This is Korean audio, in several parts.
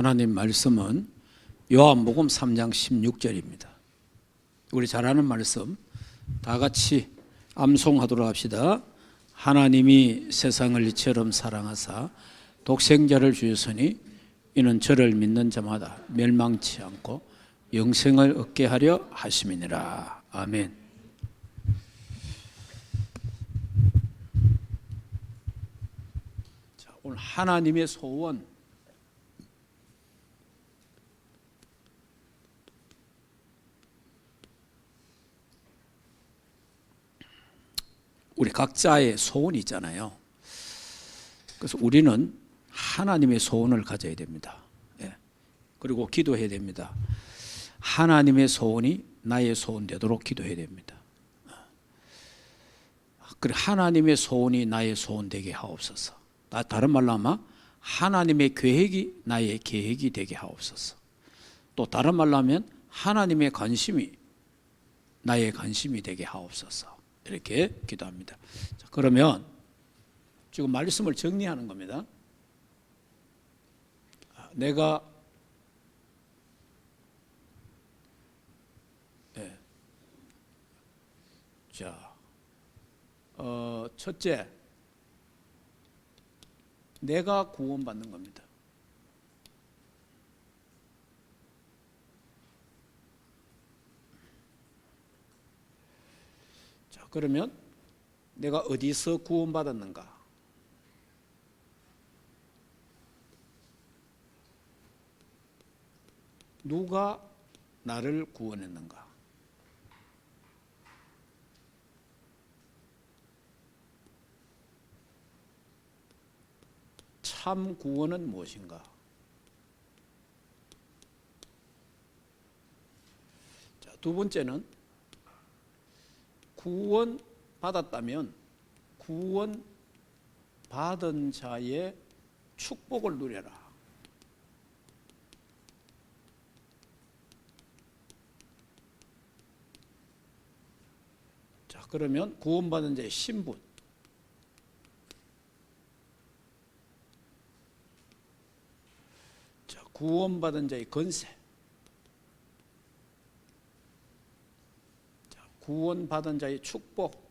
하나님 말씀은 요한복음 3장 16절입니다. 우리 잘 아는 말씀 다 같이 암송하도록 합시다. 하나님이 세상을 이처럼 사랑하사 독생자를 주셨으니 이는 저를 믿는 자마다 멸망치 않고 영생을 얻게 하려 하심이니라. 아멘. 자, 오늘 하나님의 소원, 우리 각자의 소원이 있잖아요. 그래서 우리는 하나님의 소원을 가져야 됩니다. 예. 그리고 기도해야 됩니다. 하나님의 소원이 나의 소원 되도록 기도해야 됩니다. 그래, 하나님의 소원이 나의 소원 되게 하옵소서. 다른 말로 하면 하나님의 계획이 나의 계획이 되게 하옵소서. 또 다른 말로 하면 하나님의 관심이 나의 관심이 되게 하옵소서. 이렇게 기도합니다. 자, 그러면 지금 말씀을 정리하는 겁니다. 내가 자, 첫째, 내가 구원받는 겁니다. 자, 그러면 내가 어디서 구원받았는가? 누가 나를 구원했는가? 참 구원은 무엇인가? 자, 두 번째는 구원 받았다면 구원 받은 자의 축복을 누려라. 자, 그러면 구원받은 자의 신분, 자, 구원받은 자의 권세, 자, 구원받은 자의 축복,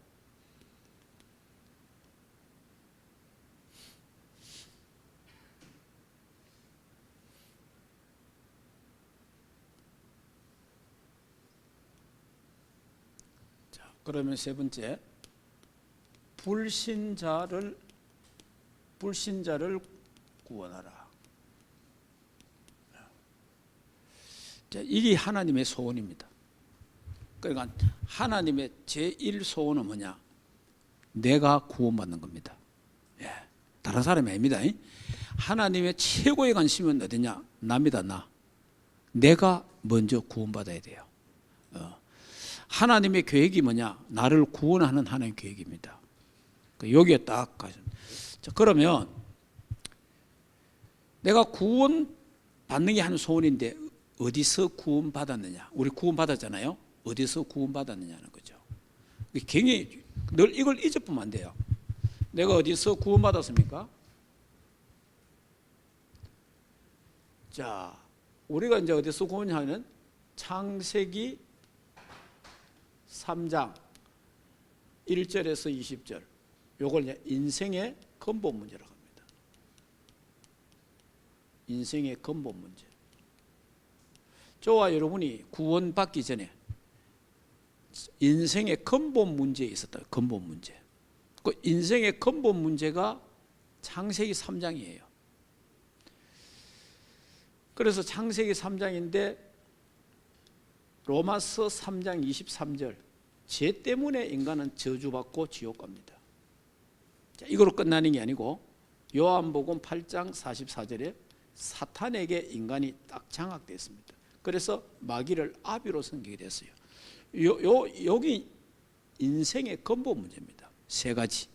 자, 그러면 세 번째, 불신자를 구원하라. 자, 이게 하나님의 소원입니다. 그러니까 하나님의 제1소원은 뭐냐? 내가 구원받는 겁니다. 예, 다른 사람이 아닙니다. 하나님의 최고의 관심은 어디냐? 나입니다. 내가 먼저 구원받아야 돼요. 하나님의 계획이 뭐냐? 나를 구원하는 하나님의 계획입니다. 여기에 딱 가죠. 자, 그러면 내가 구원받는 게 한 소원인데 어디서 구원받았느냐? 우리 구원받았잖아요. 어디서 구원받았느냐는 거죠. 굉장히 늘 이걸 잊어보면 안 돼요. 내가 어디서 구원받았습니까? 자, 우리가 이제 어디서 구원하는 창세기 3장 1절에서 20절. 요걸 이제 인생의 근본 문제라고 합니다. 인생의 근본 문제. 저와 여러분이 구원받기 전에 인생의 근본 문제에 있었다. 근본 문제. 그 인생의 근본 문제가 창세기 3장이에요. 그래서 창세기 3장인데 로마서 3장 23절. 죄 때문에 인간은 저주받고 지옥 갑니다. 자, 이거로 끝나는 게 아니고 요한복음 8장 44절에 사탄에게 인간이 딱 장악됐습니다. 그래서 마귀를 아비로 섬기게 됐어요. 여기 인생의 근본 문제입니다. 세 가지.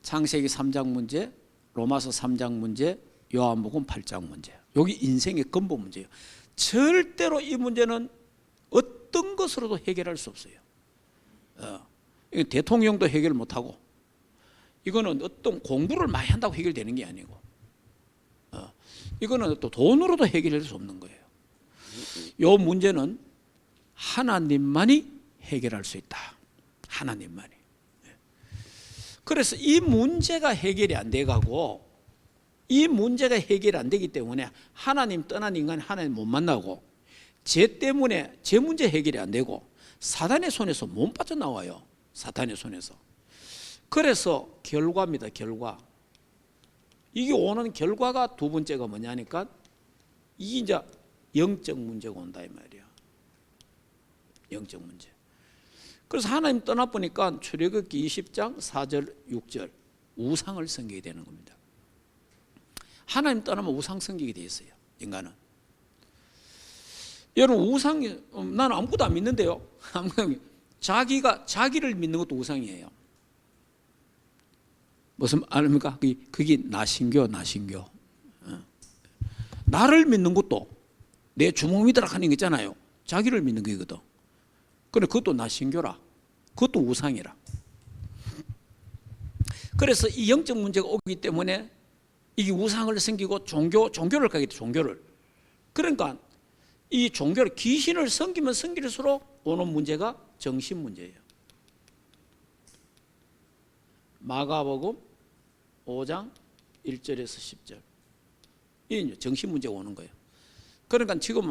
창세기 3장 문제, 로마서 3장 문제, 요한복음 8장 문제. 여기 인생의 근본 문제예요. 절대로 이 문제는 어떤 것으로도 해결할 수 없어요. 대통령도 해결 못하고, 이거는 어떤 공부를 많이 한다고 해결되는 게 아니고, 이거는 또 돈으로도 해결할 수 없는 거예요. 이 문제는 하나님만이 해결할 수 있다. 하나님만이. 그래서 이 문제가 해결이 안 돼가고, 이 문제가 해결이 안 되기 때문에 하나님 떠난 인간이 하나님 못 만나고, 죄 때문에 죄 문제 해결이 안 되고 사단의 손에서 못 빠져나와요. 사탄의 손에서. 그래서 결과입니다. 결과. 이게 오는 결과가 두 번째가 뭐냐니까, 이게 이제 영적 문제가 온다 이 말이야. 영적 문제. 그래서 하나님 떠나보니까 출애굽기 20장 4절 6절 우상을 섬기게 되는 겁니다. 하나님 떠나면 우상 섬기게 돼 있어요. 인간은. 여러분, 우상, 나는 아무것도 안 믿는데요. 자기를 믿는 것도 우상이에요. 무슨 아닙니까? 그게 나신교. 나를 믿는 것도, 내 주먹 믿으라 하는 거 있잖아요. 자기를 믿는 거거든. 그래, 그것도 나신교라. 그것도 우상이라. 그래서 이 영적 문제가 오기 때문에 이게 우상을 섬기고 종교를 가게 돼, 종교를. 그러니까 이 종교를, 귀신을 섬기면 섬길수록 오는 문제가 정신 문제예요. 마가복음 5장 1절에서 10절. 이 정신 문제가 오는 거예요. 그러니까 지금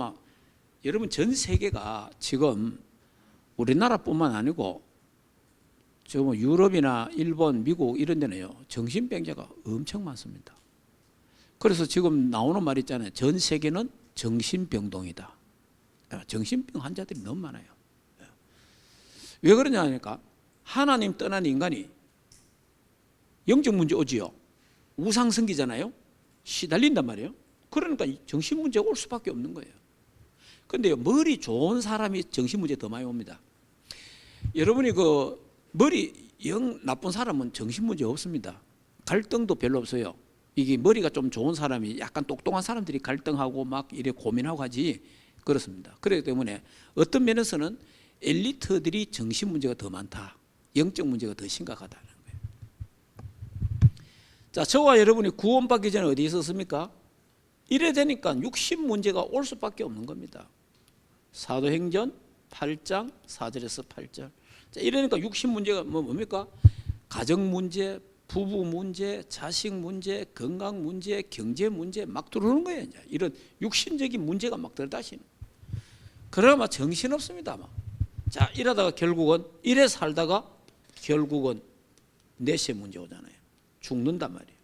여러분 전 세계가 지금 우리나라뿐만 아니고 지금 유럽이나 일본, 미국 이런 데는요, 정신병자가 엄청 많습니다. 그래서 지금 나오는 말 있잖아요. 전 세계는 정신병동이다. 정신병 환자들이 너무 많아요. 왜 그러냐 하니까 하나님 떠난 인간이 영적 문제 오지요. 우상 섬기잖아요. 시달린단 말이에요. 그러니까 정신 문제가 올 수밖에 없는 거예요. 그런데 머리 좋은 사람이 정신 문제 더 많이 옵니다. 여러분이 머리 영 나쁜 사람은 정신 문제 없습니다. 갈등도 별로 없어요. 이게 머리가 좀 좋은 사람이, 약간 똑똑한 사람들이 갈등하고 막 이래 고민하고 하지, 그렇습니다. 그렇기 때문에 어떤 면에서는 엘리트들이 정신 문제가 더 많다. 영적 문제가 더 심각하다는 거예요. 자, 저와 여러분이 구원받기 전에 어디 있었습니까? 이래 되니까 육신 문제가 올 수밖에 없는 겁니다. 사도행전 8장 4절에서 8절. 자, 이러니까 육신 문제가 뭡니까? 가정 문제, 부부 문제, 자식 문제, 건강 문제, 경제 문제 막 들어오는 거예요. 이제 이런 육신적인 문제가 막 들어다시는. 그러면 정신 없습니다. 자, 이러다가 결국은 이래 살다가 결국은 넷의 문제 오잖아요. 죽는단 말이에요.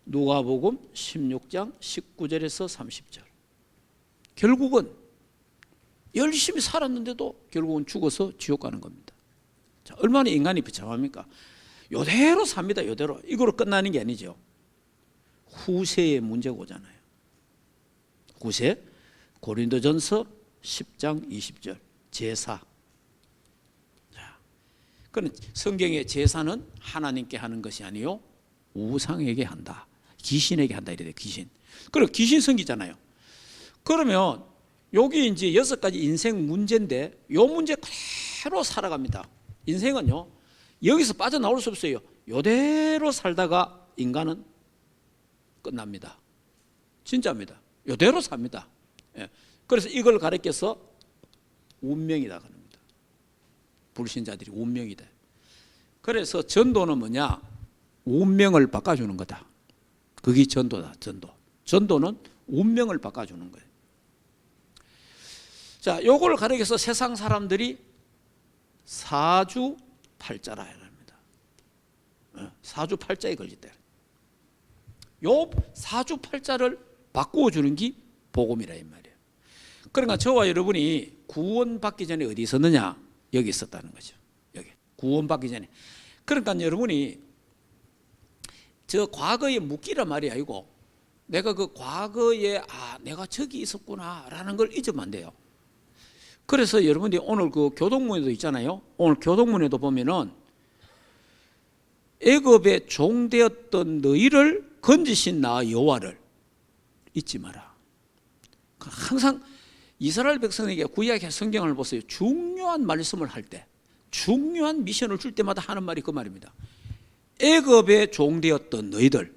누가복음 16장 19절에서 30절. 결국은 열심히 살았는데도 결국은 죽어서 지옥 가는 겁니다. 자, 얼마나 인간이 비참합니까? 요대로 삽니다. 요대로. 이거로 끝나는 게 아니죠. 후세의 문제가 오잖아요. 후세, 고린도전서 10장 20절 제사. 자, 그는 성경의 제사는 하나님께 하는 것이 아니요 우상에게 한다. 귀신에게 한다 이래요. 귀신. 그리고 귀신 섬기잖아요. 그러면 여기 이제 6가지 인생 문제인데 요 문제 그대로 살아갑니다. 인생은요, 여기서 빠져나올 수 없어요. 요대로 살다가 인간은 끝납니다. 진짜입니다. 요대로 삽니다. 예. 그래서 이걸 가리켜서 운명이다 그럽니다. 불신자들이 운명이다. 그래서 전도는 뭐냐? 운명을 바꿔주는 거다. 그게 전도다. 전도는 운명을 바꿔주는 거예요. 자, 요걸 가리켜서 세상 사람들이 사주팔자라 합니다. 사주팔자에 걸렸다. 요 사주팔자를 바꾸어주는 게 복음이라 이 말이에요. 그러니까 저와 여러분이 구원받기 전에 어디 있었느냐? 여기 있었다는 거죠. 여기 구원받기 전에. 그러니까 여러분이 저 과거에 묻기란 말이 아니고 내가 그 과거에 내가 저기 있었구나라는 걸 잊으면 안 돼요. 그래서 여러분들이 오늘 그 교동문에도 있잖아요. 오늘 교동문에도 보면은 애굽의 종되었던 너희를 건지신 나 여호와를 잊지 마라. 항상 이스라엘 백성에게 구약의 성경을 보세요. 중요한 말씀을 할 때, 중요한 미션을 줄 때마다 하는 말이 그 말입니다. 애굽의 종되었던 너희들.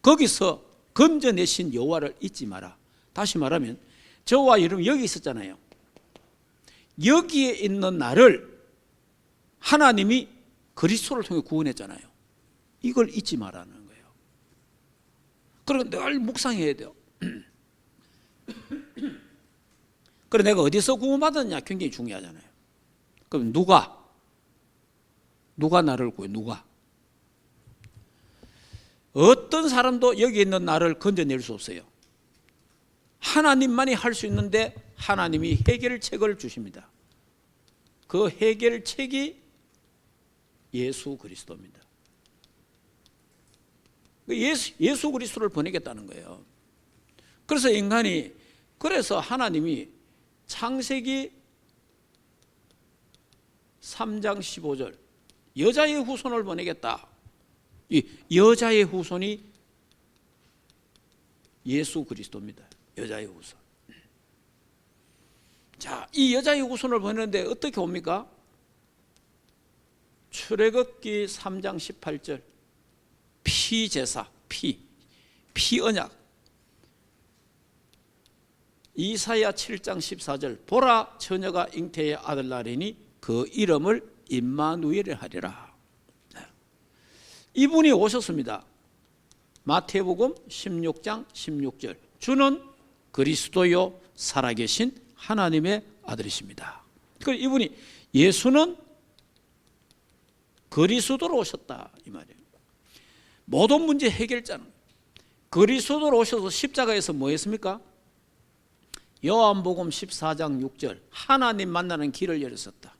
거기서 건져내신 여호와를 잊지 마라. 다시 말하면 저와 여러분 여기 있었잖아요. 여기에 있는 나를 하나님이 그리스도를 통해 구원했잖아요. 이걸 잊지 말라는 거예요. 그러니까 늘 묵상해야 돼요. 그래 내가 어디서 구원받았냐 굉장히 중요하잖아요. 그럼 누가 나를 구해? 누가? 어떤 사람도 여기 있는 나를 건져낼 수 없어요. 하나님만이 할 수 있는데 하나님이 해결책을 주십니다. 그 해결책이 예수 그리스도입니다. 예수 그리스도를 보내겠다는 거예요. 그래서 인간이, 그래서 하나님이 창세기 3장 15절 여자의 후손을 보내겠다. 이 여자의 후손이 예수 그리스도입니다. 여자의 후손. 자, 이 여자의 후손을 보내는데 어떻게 옵니까? 출애굽기 3장 18절 피제사, 피언약. 이사야 7장 14절 보라 처녀가 잉태의 아들 낳으리니 그 이름을 임마누엘을 하리라. 이분이 오셨습니다. 마태복음 16장 16절 주는 그리스도요 살아계신 하나님의 아들이십니다. 그 이분이 예수는 그리스도로 오셨다 이 말이에요. 모든 문제 해결자는 그리스도로 오셔서 십자가에서 뭐 했습니까? 요한복음 14장 6절 하나님 만나는 길을 열었었다.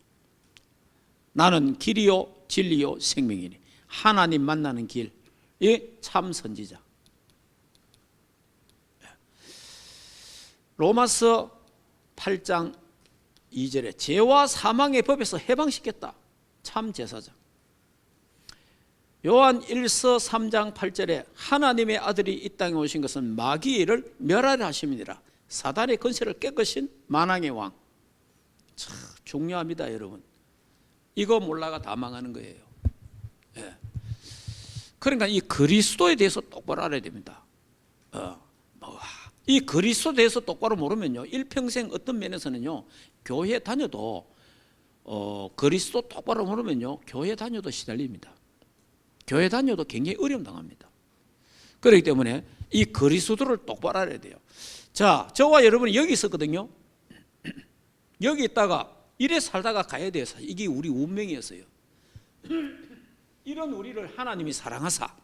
나는 길이요 진리요 생명이니 하나님 만나는 길, 이 참 선지자. 로마서 8장 2절에 죄와 사망의 법에서 해방시켰다. 참 제사장. 요한 1서 3장 8절에 하나님의 아들이 이 땅에 오신 것은 마귀의 일을 멸하려 하심이니라. 사단의 권세를 깨끗인 만왕의 왕. 참 중요합니다 여러분. 이거 몰라가 다 망하는 거예요. 예. 그러니까 이 그리스도에 대해서 똑바로 알아야 됩니다. 이 그리스도에 대해서 똑바로 모르면요 일평생 어떤 면에서는요 교회 다녀도 그리스도 똑바로 모르면요 교회 다녀도 시달립니다. 교회 다녀도 굉장히 어려움 당합니다. 그렇기 때문에 이 그리스도를 똑바로 알아야 돼요. 자, 저와 여러분이 여기 있었거든요. 여기 있다가 이래 살다가 가야 돼요. 이게 우리 운명이었어요. 이런 우리를 하나님이 사랑하사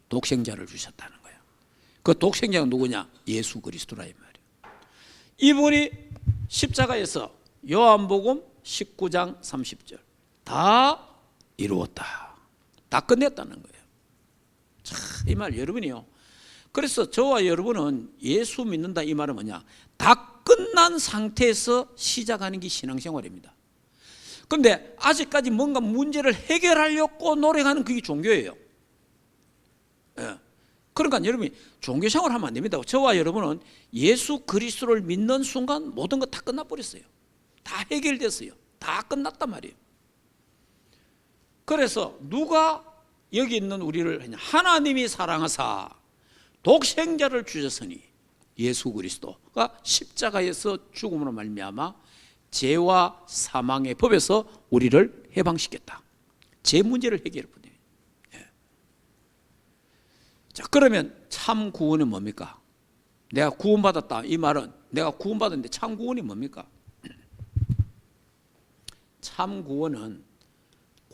독생자를 주셨다는 거예요. 그 독생자가 누구냐? 예수 그리스도라 이 말이에요. 이분이 십자가에서 요한복음 19장 30절 다 이루었다. 다 끝냈다는 거예요. 자, 이 말 여러분이요. 그래서 저와 여러분은 예수 믿는다 이 말은 뭐냐? 다 끝난 상태에서 시작하는 게 신앙생활입니다. 그런데 아직까지 뭔가 문제를 해결하려고 노력하는 그게 종교예요. 예. 그러니까 여러분이 종교생활 하면 안 됩니다. 저와 여러분은 예수 그리스도를 믿는 순간 모든 거 다 끝나버렸어요. 다 해결됐어요. 다 끝났단 말이에요. 그래서 누가 여기 있는 우리를 하나님이 사랑하사 독생자를 주셨으니 예수 그리스도가 십자가에서 죽음으로 말미암아 죄와 사망의 법에서 우리를 해방시켰다. 죄 문제를 해결할 뿐이에요. 예. 자, 그러면 참 구원은 뭡니까? 내가 구원받았다 이 말은 내가 구원받았는데 참 구원이 뭡니까? 참 구원은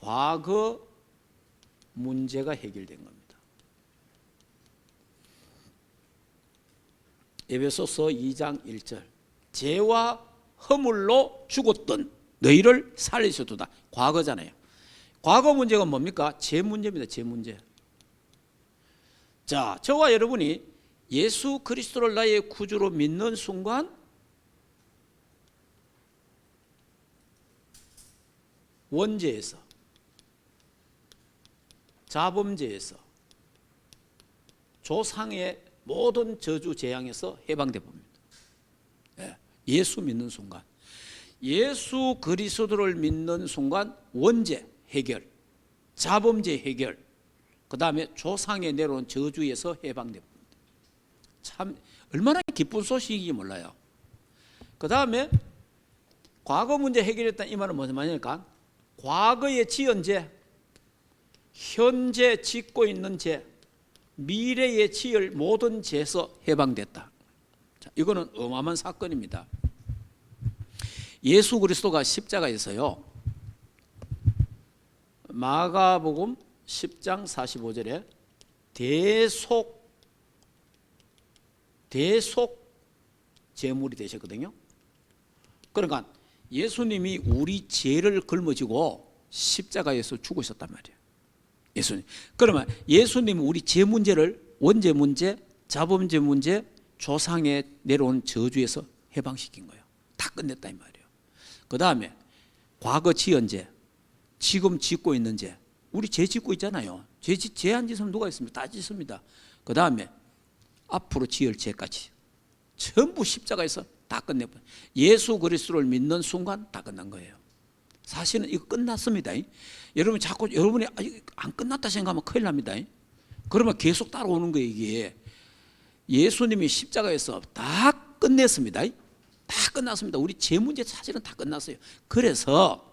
과거 문제가 해결된 겁니다. 에베소서 2장 1절 죄와 허물로 죽었던 너희를 살리셨도다. 과거잖아요. 과거 문제가 뭡니까? 죄 문제입니다. 죄 문제. 자, 저와 여러분이 예수 그리스도를 나의 구주로 믿는 순간 원죄에서 자범죄에서 조상의 모든 저주 재앙에서 해방돼 봅니다. 예수 믿는 순간, 예수 그리스도를 믿는 순간 원죄 해결, 자범죄 해결, 그 다음에 조상에 내려온 저주에서 해방돼 봅니다. 참 얼마나 기쁜 소식인지 몰라요. 그 다음에 과거 문제 해결했다는 이 말은 무슨 말이니까 과거에 지은 죄, 현재 짓고 있는 죄, 미래에 지을 모든 죄에서 해방됐다. 자, 이거는 어마어마한 사건입니다. 예수 그리스도가 십자가에서요, 마가복음 10장 45절에 대속 제물이 되셨거든요. 그러니까 예수님이 우리 죄를 걸머지고 십자가에서 죽으셨단 말이에요. 예수님. 그러면 예수님은 우리 죄 문제를 원죄 문제, 자범죄 문제, 조상에 내려온 저주에서 해방시킨 거예요. 다 끝냈다 이 말이에요. 그 다음에 과거 지은 죄, 지금 짓고 있는 죄, 우리 죄 짓고 있잖아요. 죄 안 짓으면 누가 있습니까? 다 짓습니다. 그 다음에 앞으로 지을 죄까지 전부 십자가에서 다 끝내버려요. 예수 그리스도를 믿는 순간 다 끝난 거예요. 사실은 이거 끝났습니다. 여러분 자꾸 여러분이 안 끝났다 생각하면 큰일 납니다. 그러면 계속 따라오는 거예요. 이게 예수님이 십자가에서 다 끝냈습니다. 다 끝났습니다. 우리 죄 문제 사실은 다 끝났어요. 그래서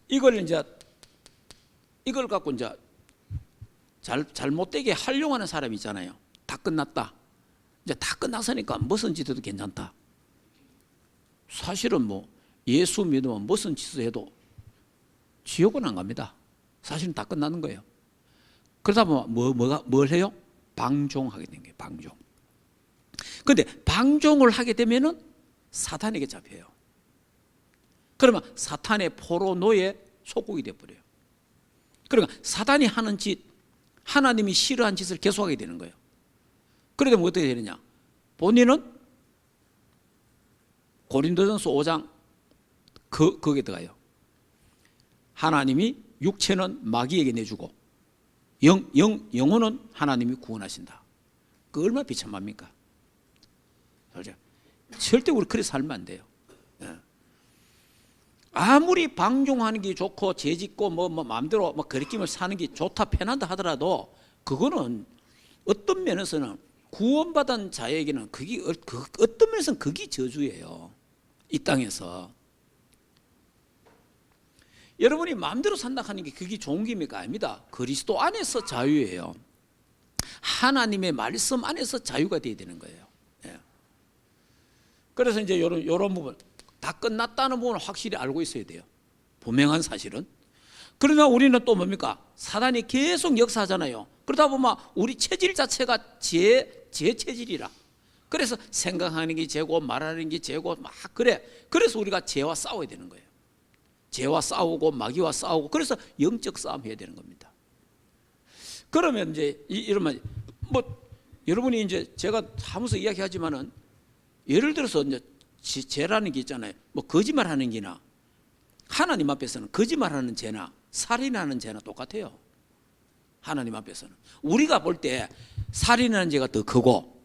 이걸 갖고 이제 잘못되게 활용하는 사람이 있잖아요. 다 끝났다. 이제 다 끝났으니까 무슨 짓 해도 괜찮다. 사실은 뭐 예수 믿으면 무슨 짓을 해도 지옥은 안 갑니다. 사실은 다 끝나는 거예요. 그러다 보면 뭘 해요? 방종하게 된 거예요. 방종. 그런데 방종을 하게 되면은 사탄에게 잡혀요. 그러면 사탄의 포로노예 속국이 되어버려요. 그러니까 사단이 하는 짓, 하나님이 싫어한 짓을 계속하게 되는 거예요. 그러게 되면 어떻게 되느냐? 본인은 고린도전서 5장 거기에 들어가요. 하나님이 육체는 마귀에게 내주고 영혼은 하나님이 구원하신다. 그 얼마나 비참합니까? 그렇죠? 절대 우리 그렇게 살면 안 돼요. 아무리 방종하는 게 좋고 죄짓고 뭐 마음대로 거리낌을 사는 게 좋다 편하다 하더라도 그거는 어떤 면에서는 구원받은 자에게는 그게 어떤 면에서는 그게 저주예요. 이 땅에서 여러분이 마음대로 산다 하는 게 그게 좋은 겁니까? 아닙니다. 그리스도 안에서 자유예요. 하나님의 말씀 안에서 자유가 되어야 되는 거예요. 그래서 이제 이런 부분 다 끝났다는 부분을 확실히 알고 있어야 돼요. 분명한 사실은. 그러나 우리는 또 뭡니까? 사단이 계속 역사하잖아요. 그러다 보면 우리 체질 자체가 제 체질이라. 그래서 생각하는 게 죄고 말하는 게 죄고 막 그래. 그래서 우리가 죄와 싸워야 되는 거예요. 죄와 싸우고 마귀와 싸우고 그래서 영적 싸움 해야 되는 겁니다. 그러면 이제 이러면 뭐 여러분이 이제 제가 하면서 이야기하지만은 예를 들어서 이제 죄라는 게 있잖아요. 뭐 거짓말하는 게나 하나님 앞에서는 거짓말하는 죄나 살인하는 죄나 똑같아요. 하나님 앞에서는 우리가 볼 때 살인하는 죄가 더 크고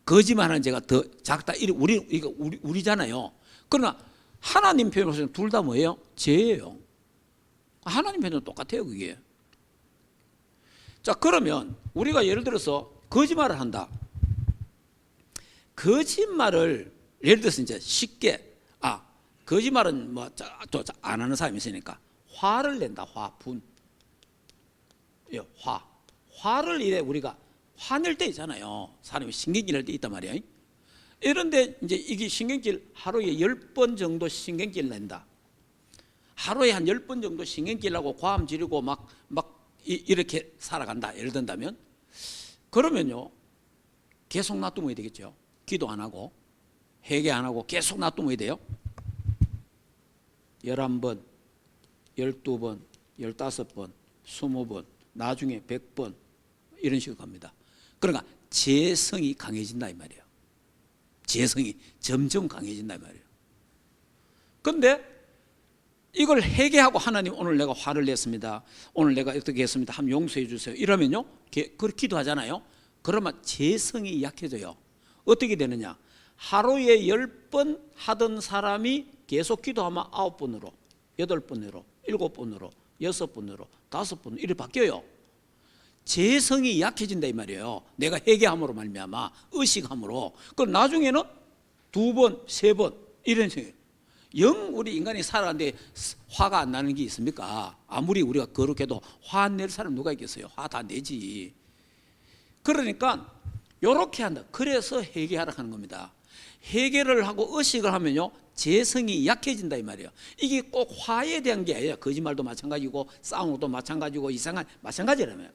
거짓말하는 죄가 더 작다. 우리잖아요. 그러나 하나님 편에서는 둘 다 뭐예요? 죄예요. 하나님 편에는 똑같아요, 그게. 자, 그러면 우리가 예를 들어서 거짓말을 한다. 거짓말을 예를 들어서 이제 쉽게 거짓말은 뭐 또 안 하는 사람이 있으니까 화를 낸다. 분. 화를 이래 우리가 화낼 때 있잖아요. 사람이 신경질 낼 때 있단 말이에요. 이런데 이제 이게 신경질 하루에 10번 정도 신경질 낸다. 하루에 한 10번 정도 신경질 나고 과음 지르고 막 이렇게 살아간다. 예를 든다면 그러면요. 계속 놔두면 되겠죠. 기도 안 하고 회개 안 하고 계속 놔두면 돼요. 11번, 12번, 15번, 20번, 나중에 100번 이런 식으로 갑니다. 그러니까 죄성이 강해진다 이 말이에요. 죄성이 점점 강해진다 이 말이에요. 그런데 이걸 회개하고 하나님 오늘 내가 화를 냈습니다. 오늘 내가 어떻게 했습니다. 한번 용서해 주세요. 이러면요. 그렇게 기도하잖아요. 그러면 죄성이 약해져요. 어떻게 되느냐. 하루에 10번 하던 사람이 계속 기도하면 9번으로 8번으로 7번으로 6번으로 5번으로 이렇게 바뀌어요. 재성이 약해진다 이 말이에요. 내가 회개함으로 말미암아 의식함으로. 그럼 나중에는 2번, 3번 이런 식이에요. 영 우리 인간이 살아가는데 화가 안 나는 게 있습니까? 아무리 우리가 거룩해도 화 안 낼 사람 누가 있겠어요? 화 다 내지. 그러니까 요렇게 한다. 그래서 회개하라 하는 겁니다. 회개를 하고 의식을 하면요 재성이 약해진다 이 말이에요. 이게 꼭 화에 대한 게 아니라 거짓말도 마찬가지고 싸움도 마찬가지고 이상한 마찬가지라며요.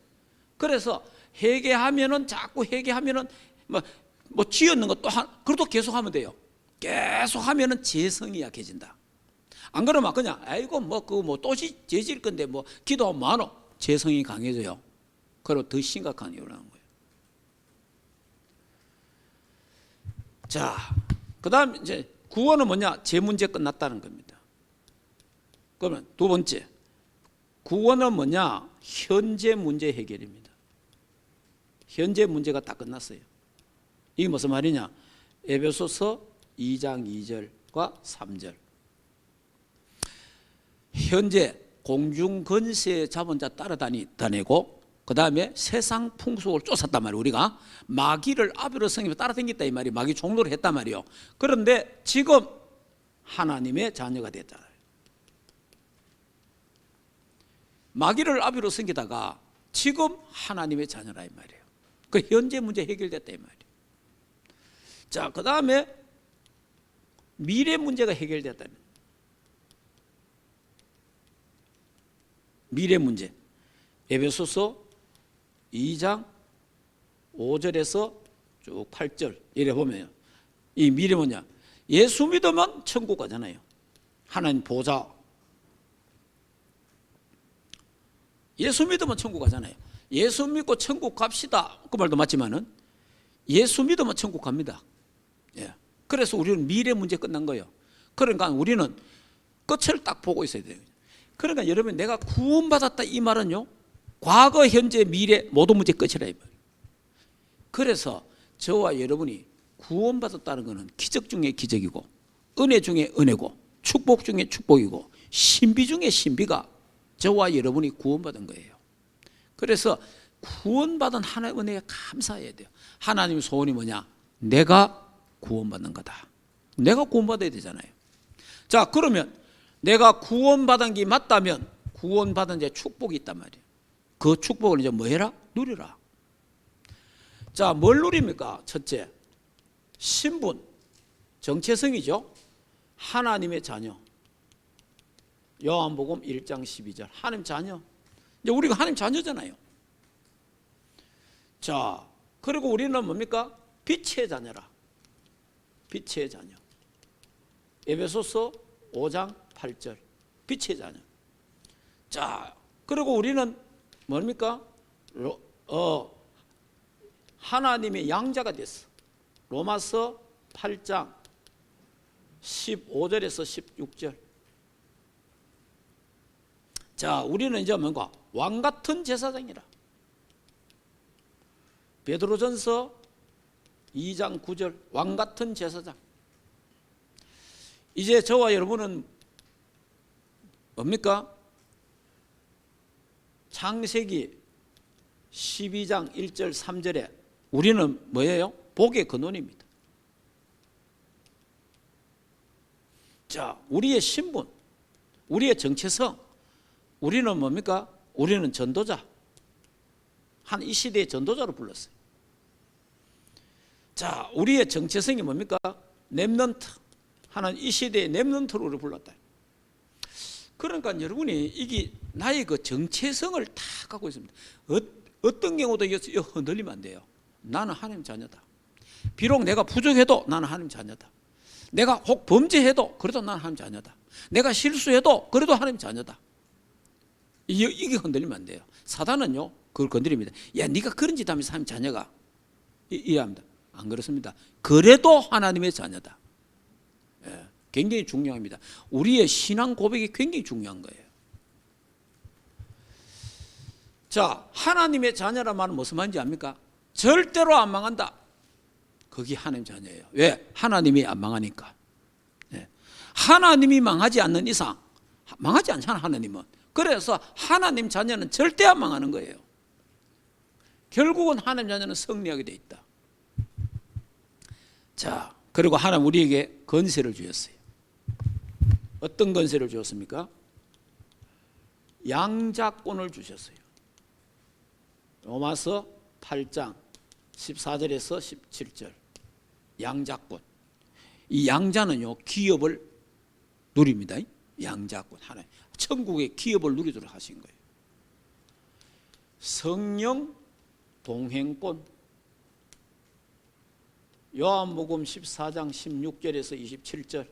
그래서 회개하면은 자꾸 회개하면은 뭐 쥐었는 것도 그래도 계속 하면 돼요. 계속 하면은 재성이 약해진다. 안 그러면 그냥 아이고 또 죄질 건데 뭐 기도하면 많어. 재성이 강해져요. 그리고 더 심각한 이유라는 거예요. 자, 그다음 이제 구원은 뭐냐? 제 문제 끝났다는 겁니다. 그러면 2번째, 구원은 뭐냐? 현재 문제 해결입니다. 현재 문제가 다 끝났어요. 이게 무슨 말이냐? 에베소서 2장 2절과 3절. 현재 공중 권세 잡은 자 따라다니고 그 다음에 세상 풍속을 쫓았단 말이에요. 우리가 마귀를 아비로 섬기며 따라다녔다 이 말이 마귀 종로를 했단 말이에요. 그런데 지금 하나님의 자녀가 됐잖아요. 마귀를 아비로 섬기다가 지금 하나님의 자녀라 이 말이에요. 그 현재 문제 해결됐다 이 말이에요. 자, 그 다음에 미래 문제가 해결됐다는 미래 문제. 에베소서 2장 5절에서 쭉 8절 이래 보면 이 미래 뭐냐? 예수 믿으면 천국 가잖아요. 하나님 보좌. 예수 믿으면 천국 가잖아요. 예수 믿고 천국 갑시다. 그 말도 맞지만은 예수 믿으면 천국 갑니다. 예. 그래서 우리는 미래 문제 끝난 거예요. 그러니까 우리는 끝을 딱 보고 있어야 돼요. 그러니까 여러분 내가 구원받았다 이 말은요 과거, 현재, 미래 모든 문제 끝이라 이 말이에요. 그래서 저와 여러분이 구원받았다는 것은 기적 중에 기적이고 은혜 중에 은혜고 축복 중에 축복이고 신비 중에 신비가 저와 여러분이 구원받은 거예요. 그래서 구원받은 하나님의 은혜에 감사해야 돼요. 하나님의 소원이 뭐냐? 내가 구원받는 거다. 내가 구원받아야 되잖아요. 자, 그러면 내가 구원받은 게 맞다면 구원받은 데 축복이 있단 말이에요. 그 축복을 이제 뭐 해라? 누리라. 자, 뭘 누립니까? 첫째, 신분, 정체성이죠. 하나님의 자녀. 요한복음 1장 12절. 하나님 자녀. 이제 우리가 하나님 자녀잖아요. 자, 그리고 우리는 뭡니까? 빛의 자녀라. 빛의 자녀. 에베소서 5장 8절. 빛의 자녀. 자, 그리고 우리는 뭡니까? 하나님의 양자가 됐어. 로마서 8장 15절에서 16절. 자, 우리는 이제 뭔가 왕 같은 제사장이라. 베드로전서 2장 9절 왕 같은 제사장. 이제 저와 여러분은 뭡니까? 창세기 12장 1절 3절에 우리는 뭐예요? 복의 근원입니다. 자, 우리의 신분, 우리의 정체성, 우리는 뭡니까? 우리는 전도자. 한 이 시대의 전도자로 불렀어요. 자, 우리의 정체성이 뭡니까? 렘넌트. 하는 이 시대의 렘넌트로 불렀다. 그러니까 여러분이 이게 나의 그 정체성을 다 갖고 있습니다. 어떤 경우도 이거 흔들리면 안 돼요. 나는 하나님 자녀다. 비록 내가 부족해도 나는 하나님 자녀다. 내가 혹 범죄해도 그래도 나는 하나님 자녀다. 내가 실수해도 그래도 하나님 자녀다. 이게 흔들리면 안 돼요. 사단은요 그걸 건드립니다. 야, 네가 그런 짓 하면서 하나님 자녀가 이해합니다. 안 그렇습니다. 그래도 하나님의 자녀다. 예, 굉장히 중요합니다. 우리의 신앙 고백이 굉장히 중요한 거예요. 자, 하나님의 자녀란 말은 무슨 말인지 압니까? 절대로 안 망한다. 그게 하나님 자녀예요. 왜? 하나님이 안 망하니까. 예. 하나님이 망하지 않는 이상 망하지 않잖아, 하나님은. 그래서 하나님 자녀는 절대 안 망하는 거예요. 결국은 하나님 자녀는 승리하게 돼 있다. 자, 그리고 하나님 우리에게 권세를 주셨어요. 어떤 권세를 주었습니까? 양자권을 주셨어요. 로마서 8장 14절에서 17절. 양자권. 이 양자는요, 기업을 누립니다. 양자권. 하나님. 천국의 기업을 누리도록 하신 거예요. 성령 동행권. 요한복음 14장 16절에서 27절.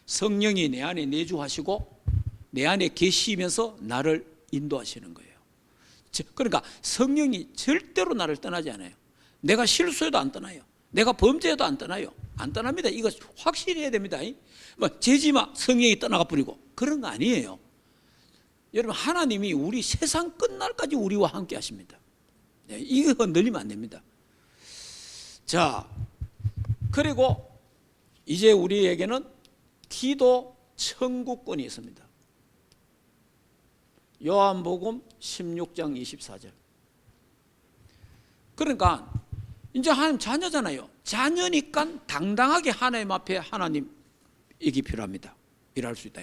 성령이 내 안에 내주하시고 내 안에 계시면서 나를 인도하시는 거예요. 그러니까 성령이 절대로 나를 떠나지 않아요. 내가 실수해도 안 떠나요. 내가 범죄해도 안 떠나요. 안 떠납니다. 이거 확실히 해야 됩니다. 죄지마 성령이 떠나가 버리고 그런 거 아니에요. 여러분, 하나님이 우리 세상 끝날까지 우리와 함께 하십니다. 이거 늘리면 안 됩니다. 자, 그리고 이제 우리에게는 기도 천국권이 있습니다. 요한복음 16장 24절. 그러니까 이제 하나님 자녀잖아요. 자녀니까 당당하게 하나님 앞에 하나님 이게 필요합니다. 일할 수 있다.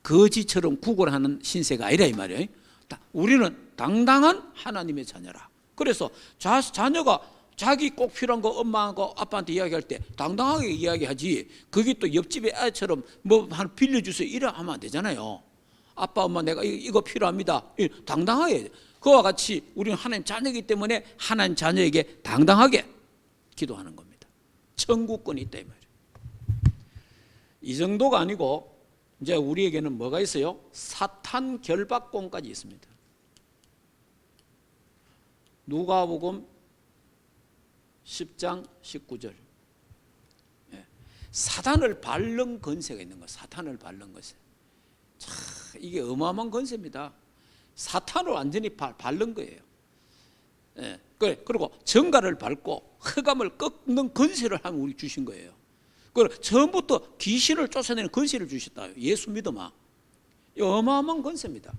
거지처럼 구걸하는 신세가 아니라 이 말이에요. 우리는 당당한 하나님의 자녀라. 그래서 자녀가 자기 꼭 필요한 거 엄마하고 아빠한테 이야기할 때 당당하게 이야기하지, 그게 또 옆집의 아이처럼 뭐 한 빌려주세요 이래 하면 안 되잖아요. 아빠 엄마 내가 이거 필요합니다. 당당하게. 그와 같이 우리는 하나님 자녀이기 때문에 하나님 자녀에게 당당하게 기도하는 겁니다. 천국권이 있다 이 말이에요. 이 정도가 아니고 이제 우리에게는 뭐가 있어요? 사탄 결박권까지 있습니다. 누가복음 10장 19절. 사탄을 밟는 권세가 있는 거예요. 사탄을 밟는 권세. 참 이게 어마어마한 권세입니다. 사탄을 완전히 밟는 거예요. 그리고 정갈을 밟고 흑암을 꺾는 권세를 하면 우리 주신 거예요. 그리고 처음부터 귀신을 쫓아내는 권세를 주셨다. 예수 믿어마. 어마어마한 권세입니다.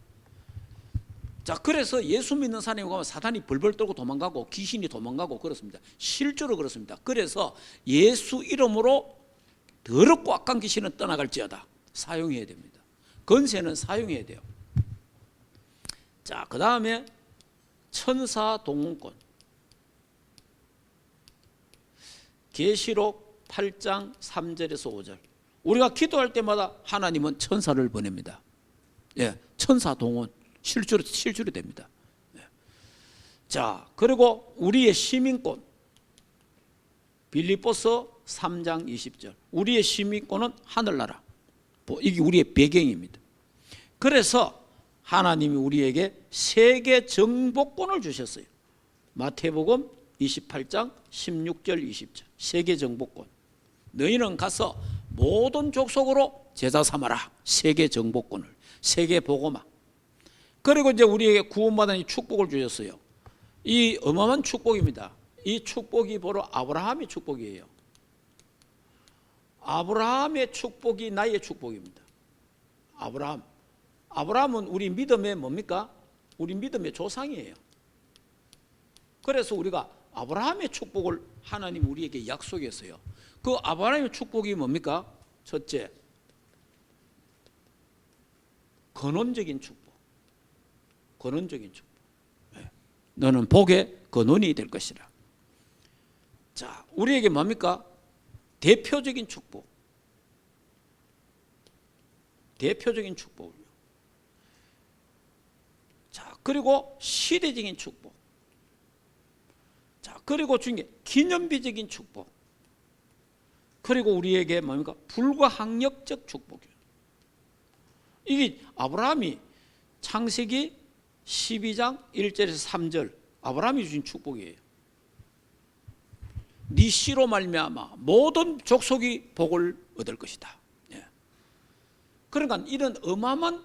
자, 그래서 예수 믿는 사람이 가면 사탄이 벌벌 떨고 도망가고 귀신이 도망가고 그렇습니다. 실제로 그렇습니다. 그래서 예수 이름으로 더럽고 악한 귀신은 떠나갈지어다. 사용해야 됩니다. 권세는 사용해야 돼요. 자, 그 다음에 천사 동원권. 계시록 8장 3절에서 5절. 우리가 기도할 때마다 하나님은 천사를 보냅니다. 천사 동원. 실제로 됩니다. 자, 그리고 우리의 시민권. 빌립보서 3장 20절. 우리의 시민권은 하늘나라. 이게 우리의 배경입니다. 그래서 하나님이 우리에게 세계 정복권을 주셨어요. 마태복음 28장 16절 20절. 세계 정복권. 너희는 가서 모든 족속으로 제자 삼아라. 세계 정복권을. 세계 복음화. 그리고 이제 우리에게 구원받은 이 축복을 주셨어요. 이 어마어마한 축복입니다. 이 축복이 바로 아브라함의 축복이에요. 아브라함의 축복이 나의 축복입니다. 아브라함은 우리 믿음의 뭡니까? 우리 믿음의 조상이에요. 그래서 우리가 아브라함의 축복을 하나님 우리에게 약속했어요. 그 아브라함의 축복이 뭡니까? 첫째, 근원적인 축복. 근원적인 축복. 너는 복의 근원이 될 것이라. 자, 우리에게 뭡니까? 대표적인 축복. 대표적인 축복을요. 자, 그리고 시대적인 축복. 자, 그리고 중에 기념비적인 축복. 그리고 우리에게 뭡니까? 불가항력적 축복이에요. 이게 아브라함이 창세기 12장 1절에서 3절 아브라함이 주신 축복이에요. 네 씨로 말미암아 모든 족속이 복을 얻을 것이다. 그러니까 이런 어마어마한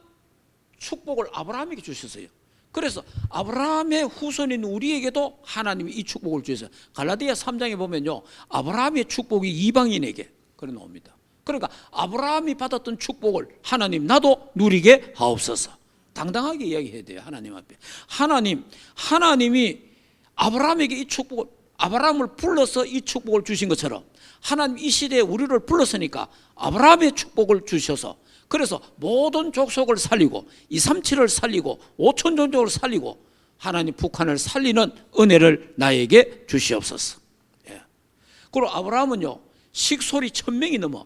축복을 아브라함에게 주셨어요. 그래서 아브라함의 후손인 우리에게도 하나님이 이 축복을 주셨어요. 갈라디아 3장에 보면요, 아브라함의 축복이 이방인에게 그래 나옵니다. 그러니까 아브라함이 받았던 축복을 하나님 나도 누리게 하옵소서. 당당하게 이야기해야 돼요. 하나님 앞에. 하나님이 아브라함에게 이 축복을, 아브라함을 불러서 이 축복을 주신 것처럼 하나님 이 시대에 우리를 불렀으니까 아브라함의 축복을 주셔서, 그래서 모든 족속을 살리고 237을 살리고 5천 종족을 살리고 하나님 북한을 살리는 은혜를 나에게 주시옵소서. 예. 그리고 아브라함은요, 식솔이 1000명이 넘어.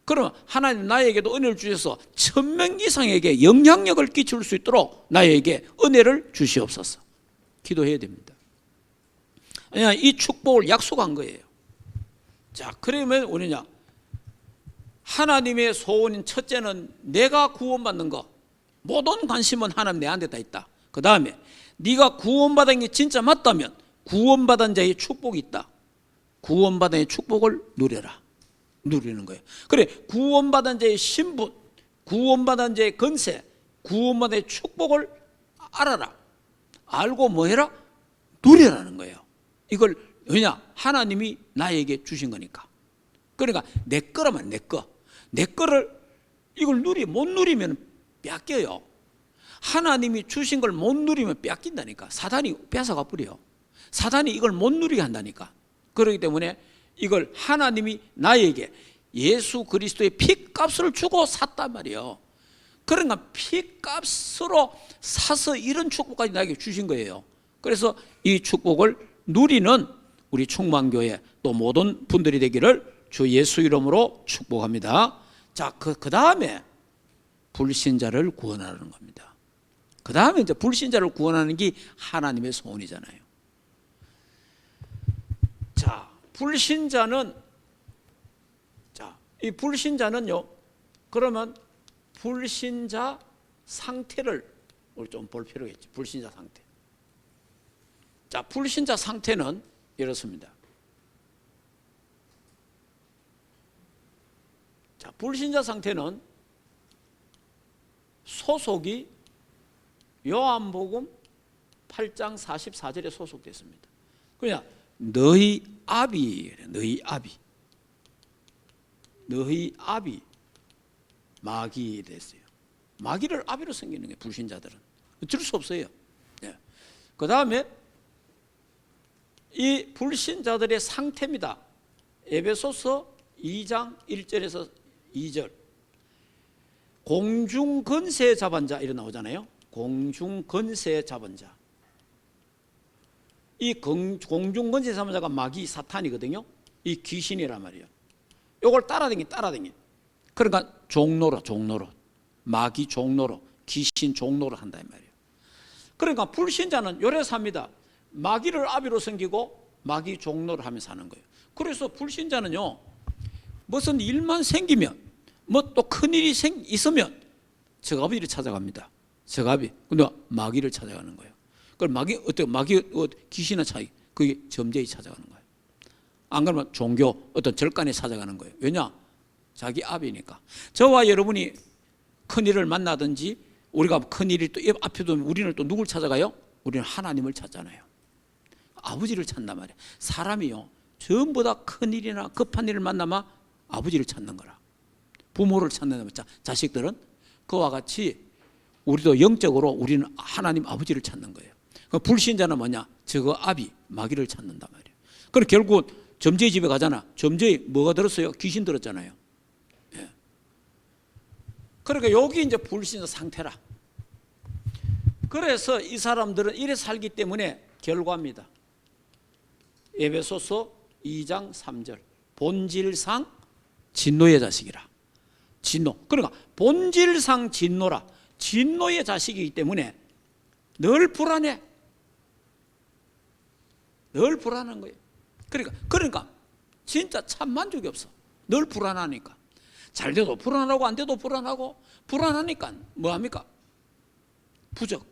그러면 하나님 나에게도 은혜를 주셔서 1000명 이상에게 영향력을 끼칠 수 있도록 나에게 은혜를 주시옵소서. 기도해야 됩니다. 그냥 이 축복을 약속한 거예요. 자, 그러면 우리냐, 하나님의 소원인 첫째는 내가 구원받는 거, 모든 관심은 하나님 내한테 다 있다. 그 다음에 네가 구원받은 게 진짜 맞다면 구원받은 자의 축복이 있다. 구원받은 자의 축복을 누려라. 누리는 거예요. 그래, 구원받은 자의 신분, 구원받은 자의 건세, 구원받은 자의 축복을 알아라. 알고 뭐 해라? 누리라는 거예요. 이걸 왜냐? 하나님이 나에게 주신 거니까. 그러니까 내 거라면 내 거. 내 거를 이걸 못 누리면 뺏겨요. 하나님이 주신 걸 못 누리면 뺏긴다니까. 사단이 뺏어가 버려요. 사단이 이걸 못 누리게 한다니까. 그렇기 때문에 이걸 하나님이 나에게 예수 그리스도의 피값을 주고 샀단 말이에요. 그러니까 피값으로 사서 이런 축복까지 나에게 주신 거예요. 그래서 이 축복을 누리는 우리 충만교회 또 모든 분들이 되기를 주 예수 이름으로 축복합니다. 자, 그 다음에 불신자를 구원하는 겁니다. 그 다음에 이제 불신자를 구원하는 게 하나님의 소원이잖아요. 자, 이 불신자는요, 그러면 불신자 상태를 우리 좀 볼 필요가 있죠. 불신자 상태. 자, 불신자 상태는 이렇습니다. 자, 불신자 상태는 소속이 요한복음 8장 44절에 소속됐습니다. 그냥 너희 아비, 너희 아비 마귀 됐어요. 마귀를 아비로 섬기는 게 불신자들은 어쩔 수 없어요. 네. 그 다음에 이 불신자들의 상태입니다. 에베소서 2장 1절에서 2절. 공중건세 잡은 자 이렇게 나오잖아요. 공중건세 잡은 자. 이 공중건세 잡은 자가 마귀 사탄이거든요. 이 귀신이란 말이에요. 이걸 따라다니. 그러니까 종로로 마귀 종로로, 귀신 종로로 한다 이 말이에요. 그러니까 불신자는 요래 삽니다. 마귀를 아비로 섬기고 마귀 종로를 하며 사는 거예요. 그래서 불신자는요, 무슨 일만 생기면, 뭐 또 큰일이 있으면 저가비를 찾아갑니다. 저가비. 근데 마귀를 찾아가는 거예요. 그걸 마귀 귀신의 차이, 그게 점쟁이 찾아가는 거예요. 안 그러면 종교 어떤 절간에 찾아가는 거예요. 왜냐? 자기 아비니까. 저와 여러분이 큰일을 만나든지 우리가 큰일이 또 앞에 두면 우리는 또 누굴 찾아가요? 우리는 하나님을 찾잖아요. 아버지를 찾단 말이에요. 사람이요, 전부 다 큰일이나 급한 일을 만나면 아버지를 찾는 거라. 부모를 찾는 자식들은 그와 같이 우리도 영적으로 우리는 하나님 아버지를 찾는 거예요. 불신자는 뭐냐? 저거 아비 마귀를 찾는단 말이에요. 그럼 결국은 점쟁이 집에 가잖아. 점쟁이 뭐가 들었어요? 귀신 들었잖아요. 예. 그러니까 여기 이제 불신자 상태라. 그래서 이 사람들은 이래 살기 때문에 결과입니다. 에베소서 2장 3절. 본질상 진노의 자식이라. 진노. 그러니까 본질상 진노라. 진노의 자식이기 때문에 늘 불안해. 늘 불안한 거예요. 그러니까 진짜 참 만족이 없어. 늘 불안하니까. 잘 돼도 불안하고 안 돼도 불안하고, 불안하니까 뭐합니까? 부적.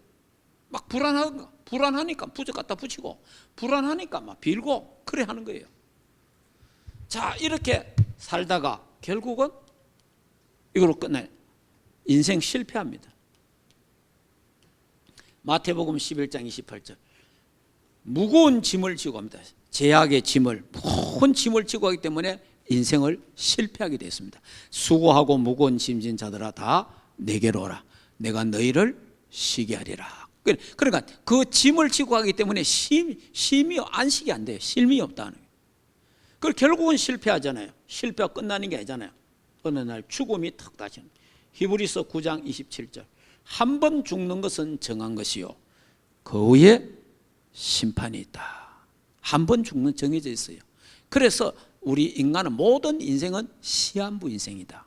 막 불안하니까 부적 갖다 붙이고, 불안하니까 막 빌고 그래 하는 거예요. 자, 이렇게 살다가 결국은 이걸로 끝나요. 인생 실패합니다. 마태복음 11장 28절. 무거운 짐을 지고 갑니다. 제약의 짐을, 무거운 짐을 지고 하기 때문에 인생을 실패하게 됐습니다. 수고하고 무거운 짐진 자들아 다 내게로 오라. 내가 너희를 쉬게 하리라. 그러니까 그 짐을 지고 가기 때문에 쉼이 안식이 안 돼요. 쉼이 없다는 거예요. 그 결국은 실패하잖아요. 실패가 끝나는 게 아니잖아요. 어느 날 죽음이 턱 다지는. 히브리서 9장 27절. 한 번 죽는 것은 정한 것이요 그 후에 심판이 있다. 한 번 죽는 정해져 있어요. 그래서 우리 인간은 모든 인생은 시한부 인생이다.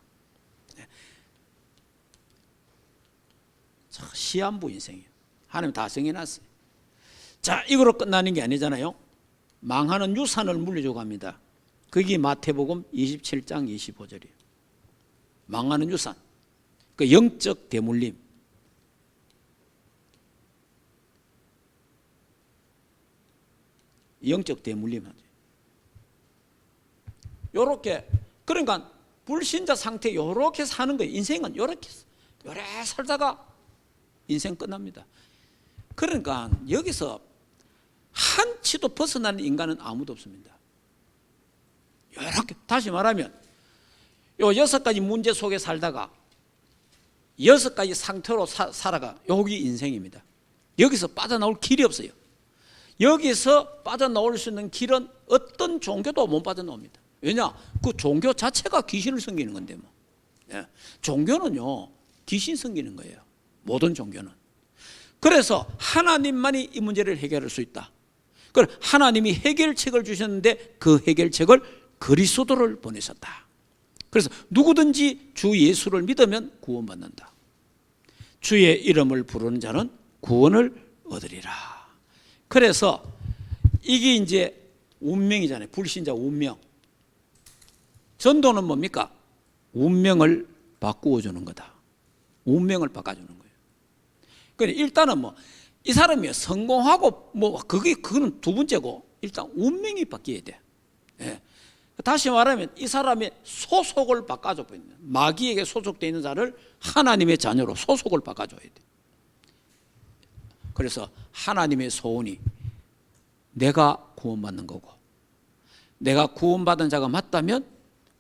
시한부 인생이에요. 하나님 다 정해놨어요. 자, 이거로 끝나는 게 아니잖아요. 망하는 유산을 물려줘 갑니다. 그게 마태복음 27장 25절이에요. 망하는 유산, 그 영적 대물림. 영적 대물림 하죠. 요렇게, 그러니까 불신자 상태 요렇게 사는 거예요. 인생은 요렇게 살다가 인생 끝납니다. 그러니까 여기서 한치도 벗어나는 인간은 아무도 없습니다. 이렇게 다시 말하면 요 6가지 문제 속에 살다가 6가지 상태로 살아가. 여기 인생입니다. 여기서 빠져나올 길이 없어요. 여기서 빠져나올 수 있는 길은 어떤 종교도 못 빠져나옵니다. 왜냐? 그 종교 자체가 귀신을 섬기는 건데 뭐. 예. 종교는요 귀신 섬기는 거예요. 모든 종교는. 그래서 하나님만이 이 문제를 해결할 수 있다. 그럼 하나님이 해결책을 주셨는데 그 해결책을 그리스도를 보내셨다. 그래서 누구든지 주 예수를 믿으면 구원받는다. 주의 이름을 부르는 자는 구원을 얻으리라. 그래서 이게 이제 운명이잖아요. 불신자 운명. 전도는 뭡니까? 운명을 바꾸어 주는 거다. 운명을 바꿔주는 거예요. 그러니까 일단은 뭐 이 사람이 성공하고 뭐 그거는 두 번째고 일단 운명이 바뀌어야 돼. 예. 다시 말하면 이 사람의 소속을 바꿔줘 버리는 거예요. 마귀에게 소속되어 있는 자를 하나님의 자녀로 소속을 바꿔줘야 돼. 그래서 하나님의 소원이 내가 구원받는 거고, 내가 구원받은 자가 맞다면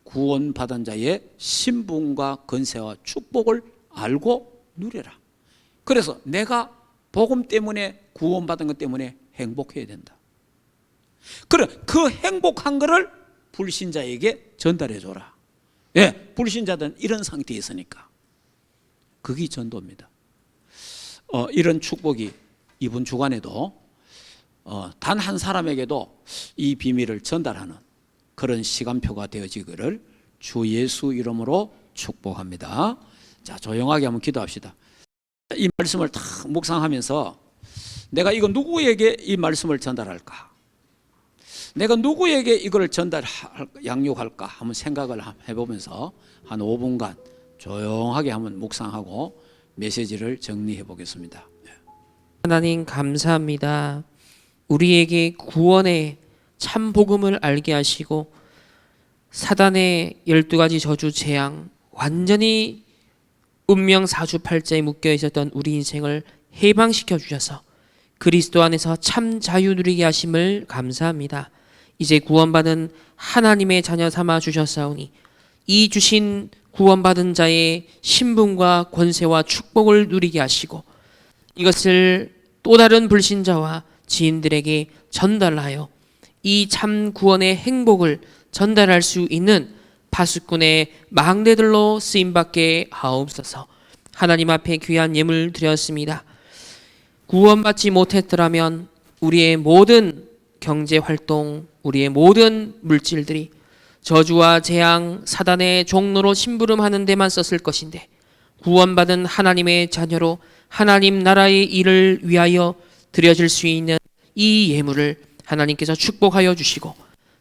구원받은 자의 신분과 권세와 축복을 알고 누려라. 그래서 내가 복음 때문에 구원받은 것 때문에 행복해야 된다. 그래, 그 행복한 거를 불신자에게 전달해 줘라. 예, 불신자들은 이런 상태에 있으니까. 그게 전도입니다. 이런 축복이 이번 주간에도 단 한 사람에게도 이 비밀을 전달하는 그런 시간표가 되어지기를 주 예수 이름으로 축복합니다. 자, 조용하게 한번 기도합시다. 이 말씀을 다 묵상하면서 내가 이거 누구에게 이 말씀을 전달할까? 내가 누구에게 이걸 양육할까? 한번 생각을 해보면서 한 5분간 조용하게 한번 묵상하고 메시지를 정리해 보겠습니다. 하나님 감사합니다. 우리에게 구원의 참 복음을 알게 하시고 사단의 12가지 저주 재앙, 완전히 운명 사주팔자에 묶여 있었던 우리 인생을 해방시켜 주셔서 그리스도 안에서 참 자유 누리게 하심을 감사합니다. 이제 구원받은 하나님의 자녀 삼아 주셨사오니 이 주신 구원받은 자의 신분과 권세와 축복을 누리게 하시고 이것을 또 다른 불신자와 지인들에게 전달하여 이 참 구원의 행복을 전달할 수 있는 파수꾼의 망대들로 쓰임받게 하옵소서. 하나님 앞에 귀한 예물 드렸습니다. 구원받지 못했더라면 우리의 모든 경제활동, 우리의 모든 물질들이 저주와 재앙, 사단의 종로로 심부름하는 데만 썼을 것인데 구원받은 하나님의 자녀로 하나님 나라의 일을 위하여 드려질 수 있는 이 예물을 하나님께서 축복하여 주시고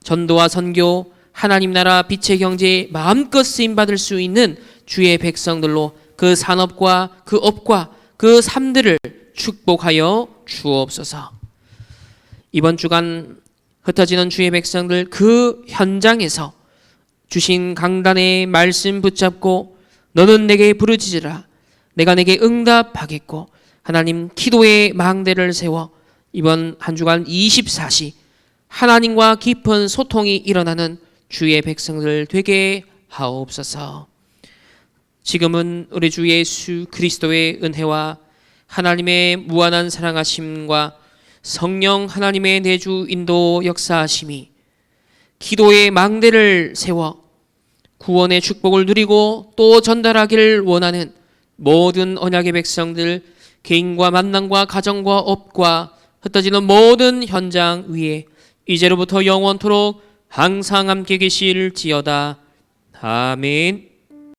전도와 선교, 하나님 나라 빛의 경제에 마음껏 쓰임받을 수 있는 주의 백성들로 그 산업과 그 업과 그 삶들을 축복하여 주옵소서. 이번 주간 흩어지는 주의 백성들 그 현장에서 주신 강단의 말씀 붙잡고 너는 내게 부르짖으라 내가 내게 응답하겠고 하나님 기도의 망대를 세워 이번 한 주간 24시 하나님과 깊은 소통이 일어나는 주의 백성들 되게 하옵소서. 지금은 우리 주 예수 그리스도의 은혜와 하나님의 무한한 사랑하심과 성령 하나님의 내주 인도 역사하심이 기도의 망대를 세워 구원의 축복을 누리고 또 전달하기를 원하는 모든 언약의 백성들 개인과 만남과 가정과 업과 흩어지는 모든 현장 위에 이제로부터 영원토록 항상 함께 계실지어다. 아멘.